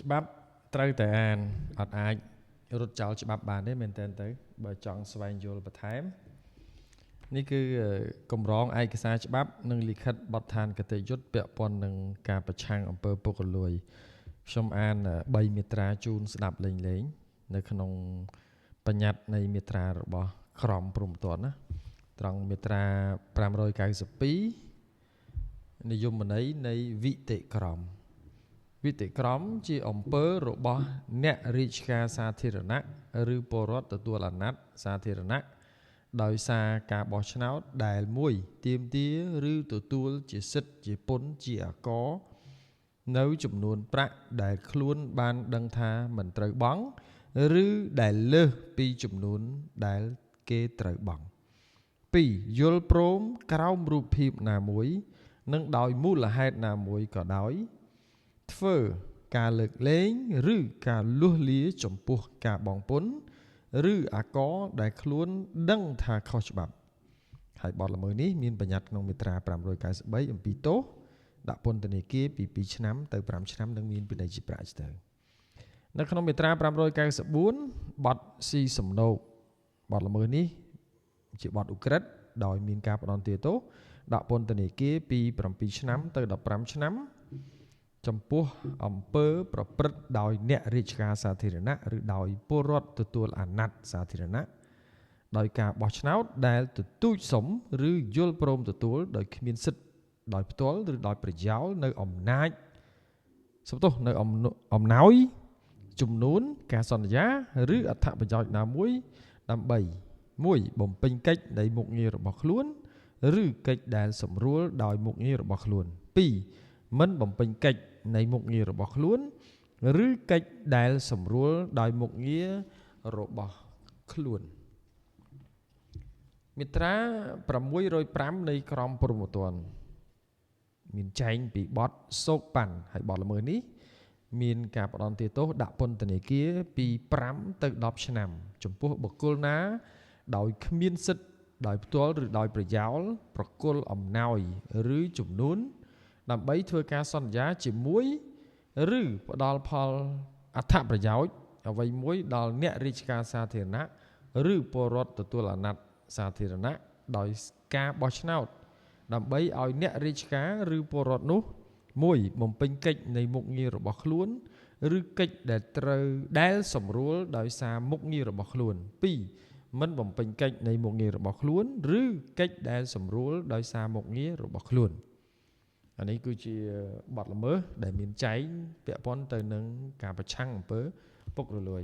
ច្បាប់ត្រូវតែអានអត់អាចរត់ចោលច្បាប់បានទេមែនតើទៅបើចង់ស្វែងយល់បន្ថែមនេះគឺកម្រងឯកសារច្បាប់និងលិខិតបទដ្ឋានគតិយុត្តពាក់ព័ន្ធនឹងការប្រឆាំងអំពើពុករលួយខ្ញុំអាន3មាត្រាជូនស្ដាប់លេងនៅក្នុងបញ្ញត្តិនៃមាត្រារបស់ក្រមព្រហ្មទណ្ឌណាត្រង់មាត្រា592និយមន័យនៃវិតិក្រមវិតិក្រមជាអំពើរបស់អ្នករាជការសាធារណៈឬពលរដ្ឋទទួលអាណត្តិសាធារណៈដោយសារការបោះឆ្នោតដែលមួយទាមទារឬទទួលជាសិទ្ធិជាពន្ធជាអាករនៅចំនួនប្រាក់ដែលខ្លួនបានដឹងថាមិនត្រូវបង់ឬដែលលើសពីចំនួនដែលគេត្រូវបង់ 2. យល់ព្រមក្រោមរូបភាពណាមួយនិងដោយមូលហេតុណាមួយក៏ដោយធ្វើការលើកលែងឬការលួសលាចំពោះការបង់ពន្ធឬអាករដែលខ្លួនដឹងថាខុសច្បាប់ហើយបទល្មើសនេះមានបញ្ញត្តិក្នុងមាត្រា593អំពីទោសដាក់ពន្ធនាគារពី2ឆ្នាំទៅ5ឆ្នាំនិងមានពិន័យជាប្រាក់ទៅនៅក្នុងមាត្រា594បទស៊ីសំណូកបទល្មើសនេះជាបទឧក្រិដ្ឋដោយមានការផ្ដន្ទាទោសដាក់ពន្ធនាគារពី7ឆ្នាំទៅ15ឆ្នាំចំពោះអំពើប្រព្រឹត្តដោយអ្នករាជការសាធារណៈឬដោយពលរដ្ឋទទួលអាណត្តិសាធារណៈដោយការបោះឆ្នោតដែលទទូចសុំឬយល់ព្រមទទួលដោយគ្មានសិទ្ធិដោយផ្ទាល់ឬដោយប្រយោលនៅអំណាចនៅអំណោយជំនួនការសន្យាឬអត្ថប្រយោជន៍ណាមួយដើម្បី1បំពេញកិច្ចនៃមុខងាររបស់ខ្លួនឬកិច្ចដែលសម្រួលដោយមុខងាររបស់ខ្លួន2មិនបំពេញកិច្ចនៃមុខងាររបស់ខ្លួនឬកិច្ចដែលសម្រួលដោយមុខងាររបស់ខ្លួនមាត្រា605នៃក្រមព្រហ្មទណ្ឌមានចែងពីបទសោកប៉ាន់ហើយបទល្មើសនេះមានការផ្ដន្ទាទោសដាក់ពន្ធនាគារពី5ទៅ10ឆ្នាំចំពោះបុគ្គលណាដោយគ្មានសិទ្ធិដោយផ្ទាល់ឬដោយប្រយោលប្រគល់អំណោយឬជំនួនដើម្បីធ្វើការសន្យាជាមួយឬផ្ដល់ផលអត្ថប្រយោជន៍អ្វីមួយដល់អ្នករាជការសាធារណៈឬពលរដ្ឋទទួលអាណត្តិសាធារណៈដោយការបោះឆ្នោតដើម្បីឲ្យអ្នករាជការឬពលរដ្ឋនោះ1បំពេញកិច្ចនៃមុខងាររបស់ខ្លួនឬកិច្ចដែលសម្រួលដោយសារមុខងាររបស់ខ្លួន2មិនបំពេញកិច្ចនៃមុខងាររបស់ខ្លួនឬកិច្ចដែលសម្រួលដោយសារមុខងាររបស់ខ្លួនអានេះគឺជាបទល្មើសដែលមានចែងពាក់ព័ន្ធទៅនឹងការប្រឆាំងអំពើពុករលួយ